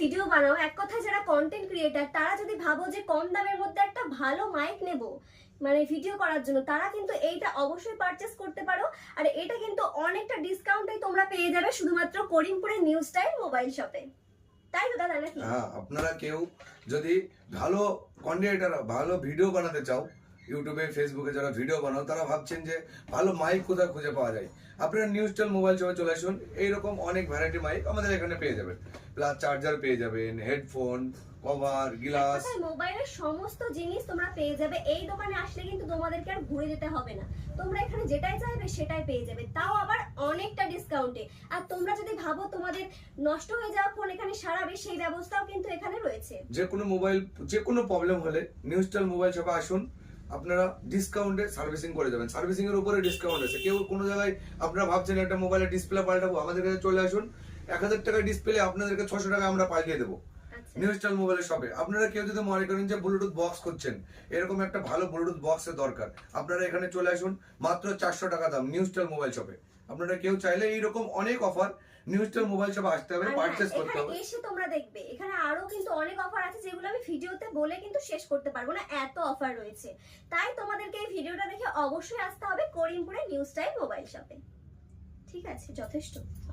Video বানাও, এক কথায় যারা কন্টেন্ট ক্রিয়েটার, তারা যদি ভাবো যে কম দামের মধ্যে একটা ভালো মাইক নেব মানে ভিডিও করার জন্য, তারা কিন্তু এইটা অবশ্যই পারচেস করতে পারো। আর এটা কিন্তু অনেকটা ডিসকাউন্টে তোমরা পেয়ে যাবে শুধুমাত্র করিমপুরের নিউ স্টাইল মোবাইল শপে। তাই তো দাদা নাকি? হ্যাঁ, আপনারা কেউ যদি ভালো কন্টেন্ট ভালো ভিডিও বানাতে চাও, ইউটিউবে ফেসবুকে যারা ভিডিও বানাও তারা ভাবছেন যে ভালো মাইক কোথায় খুঁজে পাওয়া যায়, আপনারা নিউ স্টাইল মোবাইল শপে চলে আসুন। এইরকম অনেক ভ্যারাইটি মাইক আমাদের এখানে পেয়ে যাবেন, প্লাস চার্জার পেয়ে যাবেন, হেডফোন, কভার, গ্লাস, মোবাইলের সমস্ত জিনিস তোমরা পেয়ে যাবে। এই দোকানে আসলে কিন্তু তোমাদেরকে আর ঘুরে যেতে হবে না, তোমরা এখানে যেটাই চাইবে সেটাই পেয়ে যাবে, তাও আবার অনেকটা ডিসকাউন্টে। আর তোমরা যদি ভাবো তোমাদের নষ্ট হয়ে যাওয়া ফোন এখানে সারাবে, সেই ব্যবস্থাও কিন্তু এখানে রয়েছে। যে কোনো মোবাইল যে কোনো প্রবলেম হলে নিউ স্টাইল মোবাইল শপে আসুন, আপনারা ডিসকাউন্টে সার্ভিসিং করে যাবেন। সার্ভিসিং এর উপরে ডিসকাউন্ট আছে। কেউ কোনো জায়গায় আপনারা ভাবছেন একটা মোবাইলের ডিসপ্লে পাল্টাবো, আমাদের কাছে চলে আসুন। 1000 টাকার ডিসপ্লে আপনাদেরকে 600 টাকা আমরা পাল্টিয়ে দেবো নিউ স্টাইল মোবাইলের শপে। আপনারা কেউ যদি মনে করেন যে ব্লুটুথ বক্স করছেন, এরকম একটা ভালো ব্লুটুথ বক্সের দরকার, আপনারা এখানে চলে আসুন। মাত্র 400 টাকা দাম নিউ স্টাইল মোবাইল শপে। আপনারা কেউ চাইলে এইরকম অনেক অফার নিউ স্টাইল মোবাইল শপে আসতে হবে, পারচেজ করতে হবে। এসে তোমরা দেখবে এখানে আরো কিন্তু অনেক অফার আছে, যেগুলো আমি ভিডিওতে বলে কিন্তু শেষ করতে পারবো না, এত অফার রয়েছে। তাই তোমাদেরকে এই ভিডিওটা দেখে অবশ্যই আসতে হবে করিমপুরে নিউ স্টাইল মোবাইল শপে। ঠিক আছে, যথেষ্ট।